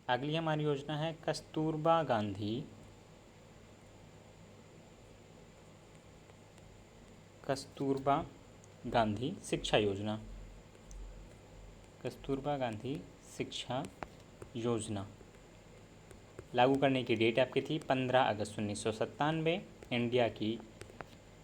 अगली हमारी योजना है कस्तूरबा गांधी शिक्षा योजना। कस्तूरबा गांधी शिक्षा योजना लागू करने की डेट आपकी थी 15 अगस्त 1997। इंडिया की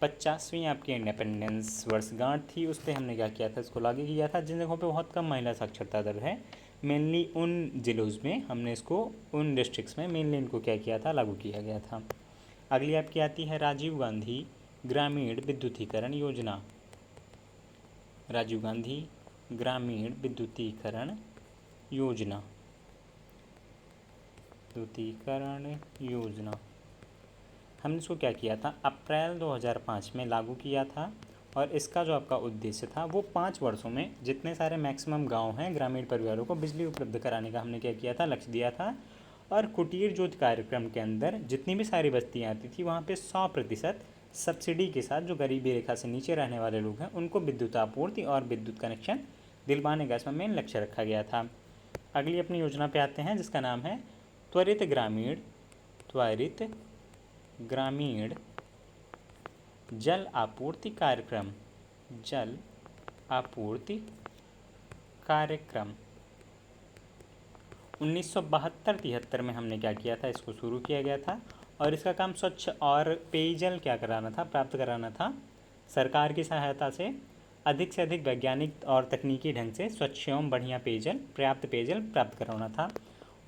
50वीं आपकी इंडिपेंडेंस वर्षगांठ थी, उस पर हमने क्या किया था, इसको लागू किया था। जिन जगहों पे बहुत कम महिला साक्षरता दर है, मेनली उन जिलों में हमने इसको, उन डिस्ट्रिक्ट्स में मेनली इनको क्या किया था, लागू किया गया था। अगली आपकी आती है राजीव गांधी ग्रामीण विद्युतीकरण योजना। राजीव गांधी ग्रामीण विद्युतीकरण योजना, हमने इसको क्या किया था, अप्रैल 2005 में लागू किया था। और इसका जो आपका उद्देश्य था वो 5 वर्षों में जितने सारे मैक्सिमम गांव हैं ग्रामीण परिवारों को बिजली उपलब्ध कराने का हमने क्या किया था, लक्ष्य दिया था। और कुटीर ज्योति कार्यक्रम के अंदर जितनी भी सारी बस्तियाँ आती थी वहाँ पे 100% सब्सिडी के साथ जो गरीबी रेखा से नीचे रहने वाले लोग हैं उनको विद्युत आपूर्ति और विद्युत कनेक्शन दिलवाने का इसमें मेन लक्ष्य रखा गया था। अगली अपनी योजना पे आते हैं जिसका नाम है त्वरित ग्रामीण जल आपूर्ति कार्यक्रम। 1972-73 में हमने क्या किया था, इसको शुरू किया गया था। और इसका काम स्वच्छ और पेयजल क्या कराना था, प्राप्त कराना था। सरकार की सहायता से अधिक वैज्ञानिक और तकनीकी ढंग से स्वच्छ एवं बढ़िया पर्याप्त पेयजल प्राप्त कराना था।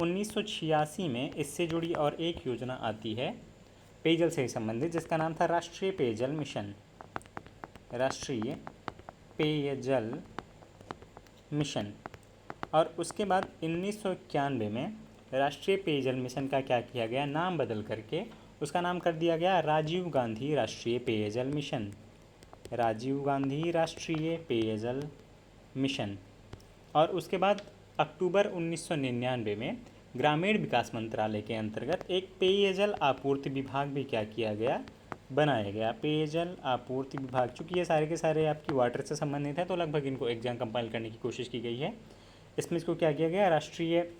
1986 में इससे जुड़ी और एक योजना आती है पेयजल से संबंधित, जिसका नाम था राष्ट्रीय पेयजल मिशन। और उसके बाद 1991 में राष्ट्रीय पेयजल मिशन का क्या किया गया, नाम बदल करके उसका नाम कर दिया गया राजीव गांधी राष्ट्रीय पेयजल मिशन। और उसके बाद अक्टूबर 1999 में ग्रामीण विकास मंत्रालय के अंतर्गत एक पेयजल आपूर्ति विभाग भी क्या किया गया, बनाया गया, पेयजल आपूर्ति विभाग। चूँकि ये सारे के सारे आपकी वाटर से संबंधित है तो लगभग इनको एग्जाम कंपाइल करने की कोशिश की गई है। इसमें इसको क्या किया गया, राष्ट्रीय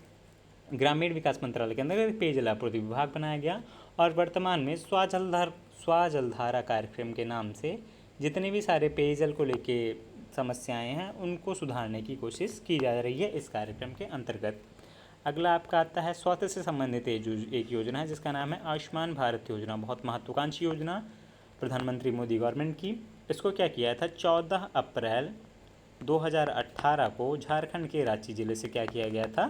ग्रामीण विकास मंत्रालय के अंदर पेयजल आपूर्ति विभाग बनाया गया। और वर्तमान में स्वजलधारा कार्यक्रम के नाम से जितने भी सारे पेयजल को लेके समस्याएं हैं उनको सुधारने की कोशिश की जा रही है इस कार्यक्रम के अंतर्गत। अगला आपका आता है स्वास्थ्य से संबंधित एक योजना है जिसका नाम है आयुष्मान भारत योजना। बहुत महत्वाकांक्षी योजना, प्रधानमंत्री मोदी गवर्नमेंट की। इसको क्या किया था, 14 अप्रैल 2018 को झारखंड के रांची ज़िले से क्या किया गया था,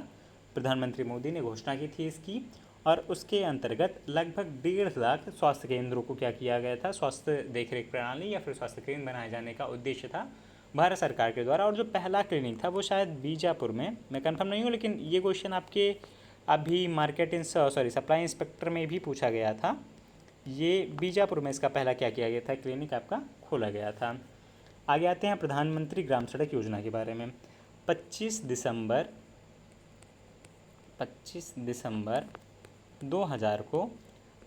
प्रधानमंत्री मोदी ने घोषणा की थी इसकी। और उसके अंतर्गत लगभग 1.5 लाख स्वास्थ्य केंद्रों को क्या किया गया था, स्वास्थ्य देखरेख प्रणाली या फिर स्वास्थ्य केंद्र बनाए जाने का उद्देश्य था भारत सरकार के द्वारा। और जो पहला क्लिनिक था वो शायद बीजापुर में, मैं कंफर्म नहीं हूँ, लेकिन ये क्वेश्चन आपके अभी सप्लाई इंस्पेक्टर में भी पूछा गया था। ये बीजापुर में इसका पहला क्या किया गया था, क्लिनिक आपका खोला गया था। आगे आते हैं प्रधानमंत्री ग्राम सड़क योजना के बारे में। 25 दिसंबर 2000 को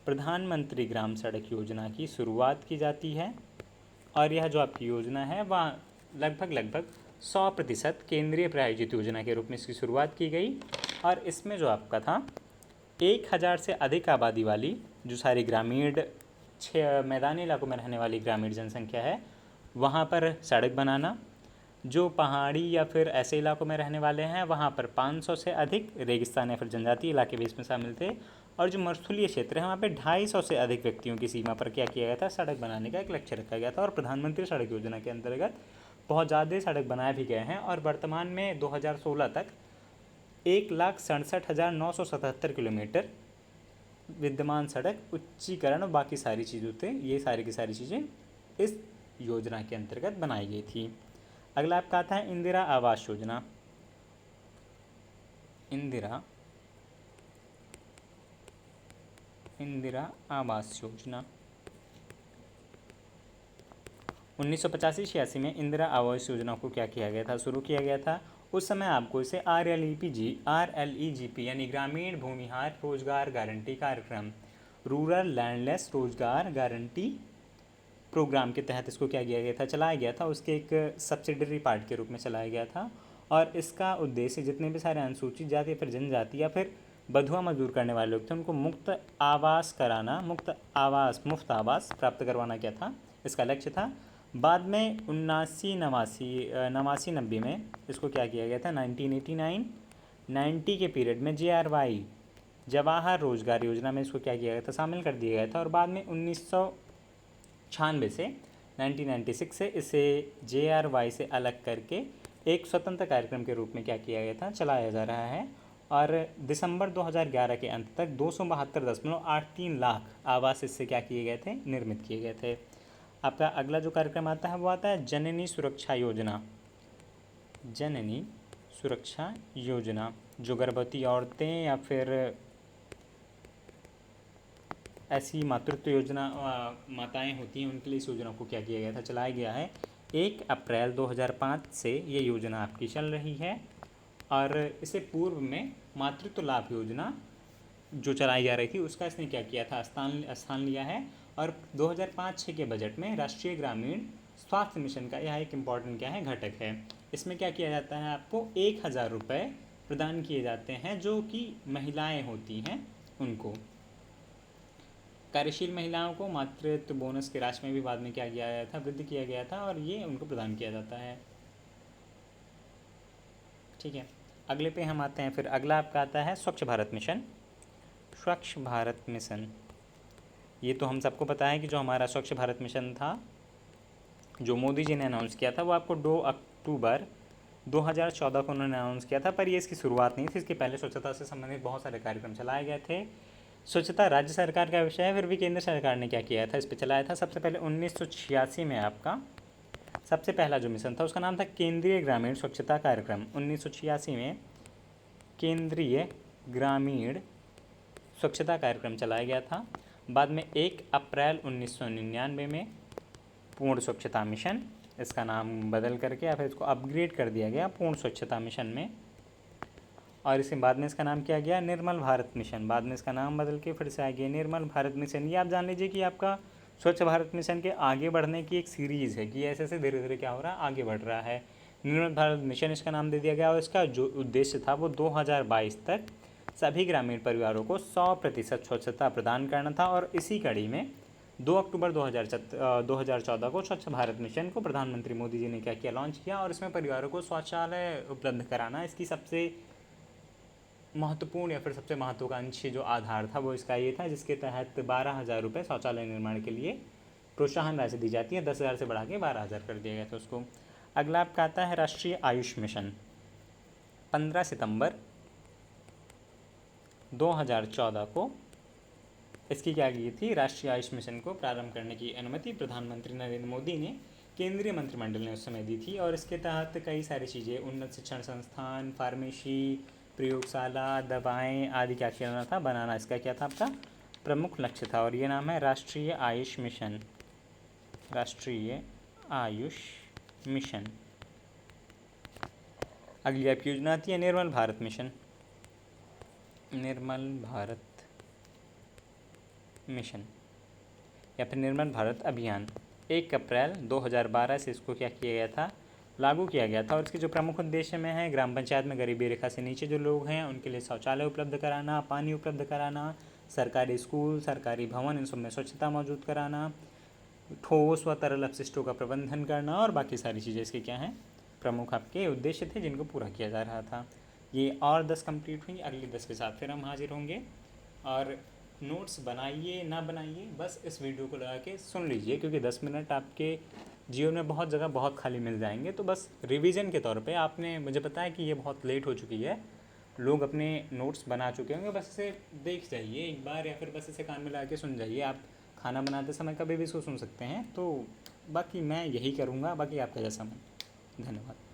प्रधानमंत्री ग्राम सड़क योजना की शुरुआत की जाती है। और यह जो आपकी योजना है वह लगभग 100% केंद्रीय प्रायोजित योजना के रूप में इसकी शुरुआत की गई। और इसमें जो आपका था 1000 से अधिक आबादी वाली जो सारी ग्रामीण मैदानी इलाकों में रहने वाली ग्रामीण जनसंख्या है वहाँ पर सड़क बनाना, जो पहाड़ी या फिर ऐसे इलाकों में रहने वाले हैं वहाँ पर 500 से अधिक, रेगिस्तान या फिर जनजातीय इलाके भी इसमें शामिल थे। और जो मरुस्थलीय क्षेत्र है वहाँ पे 250 से अधिक व्यक्तियों की सीमा पर क्या किया गया था, सड़क बनाने का एक लक्ष्य रखा गया था। और प्रधानमंत्री सड़क योजना के अंतर्गत बहुत ज़्यादा सड़क बनाए भी गए हैं। और वर्तमान में 2016 तक 1,67,977 किलोमीटर विद्यमान सड़क उच्चीकरण और बाकी सारी चीज़ों थे, ये सारी की सारी चीज़ें इस योजना के अंतर्गत बनाई गई थी। अगला आपका आता है इंदिरा आवास योजना। इंदिरा आवास योजना 1985-86 में इंदिरा आवास योजना को क्या किया गया था, शुरू किया गया था। उस समय आपको इसे RLEGP यानी ग्रामीण भूमिहार रोजगार गारंटी कार्यक्रम, रूरल लैंडलेस रोजगार गारंटी प्रोग्राम के तहत इसको क्या किया गया था, चलाया गया था। उसके एक सब्सिडरी पार्ट के रूप में चलाया गया था। और इसका उद्देश्य जितने भी सारे अनुसूचित जाति या फिर जनजाति या फिर बंधुआ मजदूर करने वाले लोग थे उनको मुफ्त आवास कराना, मुफ्त आवास प्राप्त करवाना क्या था, इसका लक्ष्य था। बाद में 89 में इसको क्या किया गया था, 1989 90 के पीरियड में JRY जवाहर रोजगार योजना में इसको क्या किया गया था, शामिल कर दिया गया था। और बाद में 1996 से 1996 से इसे JRY से अलग करके एक स्वतंत्र कार्यक्रम के रूप में क्या किया गया था, चलाया जा रहा है। और दिसंबर 2011 के अंत तक 272.83 लाख आवास इससे क्या किए गए थे, निर्मित किए गए थे। आपका अगला जो कार्यक्रम आता है वो आता है जननी सुरक्षा योजना। जननी सुरक्षा योजना, जो गर्भवती औरतें या फिर ऐसी मातृत्व योजना माताएं होती हैं उनके लिए इस योजना को क्या किया गया था, चलाया गया है। 1 अप्रैल 2005 से ये योजना आपकी चल रही है। और इससे पूर्व में मातृत्व लाभ योजना जो चलाई जा रही थी उसका इसने क्या किया था, स्थान लिया है। और 2005-06 के बजट में राष्ट्रीय ग्रामीण स्वास्थ्य मिशन का यह एक इम्पॉर्टेंट क्या है, घटक है। इसमें क्या किया जाता है, आपको 1000 रुपये प्रदान किए जाते हैं जो कि महिलाएं होती हैं उनको। कार्यशील महिलाओं को मातृत्व बोनस की राशि में भी बाद में क्या किया गया था, वृद्धि किया गया था और ये उनको प्रदान किया जाता है। ठीक है, अगले पे हम आते हैं। फिर अगला आपका आता है स्वच्छ भारत मिशन। स्वच्छ भारत मिशन, ये तो हम सबको पता है कि जो हमारा स्वच्छ भारत मिशन था जो मोदी जी ने अनाउंस किया था वो आपको 2 अक्टूबर 2014 को उन्होंने अनाउंस किया था। पर ये इसकी शुरुआत नहीं थी, इसके पहले स्वच्छता से संबंधित बहुत सारे कार्यक्रम चलाए गए थे। स्वच्छता राज्य सरकार का विषय है, फिर भी केंद्र सरकार ने क्या किया था, इस पर चलाया था। सबसे पहले 1986 में आपका सबसे पहला जो मिशन था उसका नाम था केंद्रीय ग्रामीण स्वच्छता कार्यक्रम। 1986 में केंद्रीय ग्रामीण स्वच्छता कार्यक्रम चलाया गया था। बाद में 1 अप्रैल 1999 में पूर्ण स्वच्छता मिशन, इसका नाम बदल करके या फिर इसको अपग्रेड कर दिया गया पूर्ण स्वच्छता मिशन में। और इसके बाद में इसका नाम किया गया निर्मल भारत मिशन। बाद में इसका नाम बदल के फिर से आ गया निर्मल भारत मिशन। ये आप जान लीजिए कि आपका स्वच्छ भारत मिशन के आगे बढ़ने की एक सीरीज़ है कि ऐसे ऐसे धीरे धीरे क्या हो रहा है, आगे बढ़ रहा है। निर्मल भारत मिशन इसका नाम दे दिया गया और इसका जो उद्देश्य था वो 2022 तक सभी ग्रामीण परिवारों को 100% स्वच्छता प्रदान करना था। और इसी कड़ी में 2 अक्टूबर 2014 को स्वच्छ भारत मिशन को प्रधानमंत्री मोदी जी ने क्या किया, लॉन्च किया। और इसमें परिवारों को शौचालय उपलब्ध कराना इसकी सबसे महत्वपूर्ण या फिर सबसे महत्वाकांक्षी जो आधार था वो इसका ये था, जिसके तहत 12,000 रुपये शौचालय निर्माण के लिए प्रोत्साहन राशि दी जाती है। 10,000 से बढ़ा के 12,000 कर दिया गया था उसको। अगला आपका आता है राष्ट्रीय आयुष मिशन। 15 सितंबर 2014 को इसकी क्या की थी, राष्ट्रीय आयुष मिशन को प्रारंभ करने की अनुमति प्रधानमंत्री नरेंद्र मोदी ने केंद्रीय मंत्रिमंडल ने उस समय दी थी। और इसके तहत कई सारी चीज़ें, उन्नत शिक्षण संस्थान, फार्मेसी, प्रयोगशाला, दवाएं आदि क्या किया था, बनाना इसका क्या था, आपका प्रमुख लक्ष्य था। और ये नाम है राष्ट्रीय आयुष मिशन। राष्ट्रीय आयुष मिशन। अगली आपकी योजना आती है निर्मल भारत मिशन। निर्मल भारत मिशन या फिर निर्मल भारत अभियान 1 अप्रैल 2012 से इसको क्या किया गया था, लागू किया गया था। और इसके जो प्रमुख उद्देश्य में है, ग्राम पंचायत में गरीबी रेखा से नीचे जो लोग हैं उनके लिए शौचालय उपलब्ध कराना, पानी उपलब्ध कराना, सरकारी स्कूल, सरकारी भवन इन सब में स्वच्छता मौजूद कराना, ठोस व तरल अपशिष्टों का प्रबंधन करना और बाकी सारी चीज़ें इसके क्या हैं, प्रमुख आपके उद्देश्य थे जिनको पूरा किया जा रहा था। ये और 10 कंप्लीट हुई, अगली 10 के साथ फिर हम हाजिर होंगे। और नोट्स बनाइए ना बनाइए, बस इस वीडियो को लगा के सुन लीजिए, क्योंकि 10 मिनट आपके जीवन में बहुत जगह बहुत खाली मिल जाएंगे। तो बस रिवीजन के तौर पे आपने, मुझे पता है कि ये बहुत लेट हो चुकी है, लोग अपने नोट्स बना चुके होंगे, बस इसे देख जाइए एक बार या फिर बस इसे कान में लगा के सुन जाइए। आप खाना बनाते समय कभी भी इसको सुन सकते हैं। तो बाकी मैं यही करूँगा, बाकी आपका जैसा मन। धन्यवाद।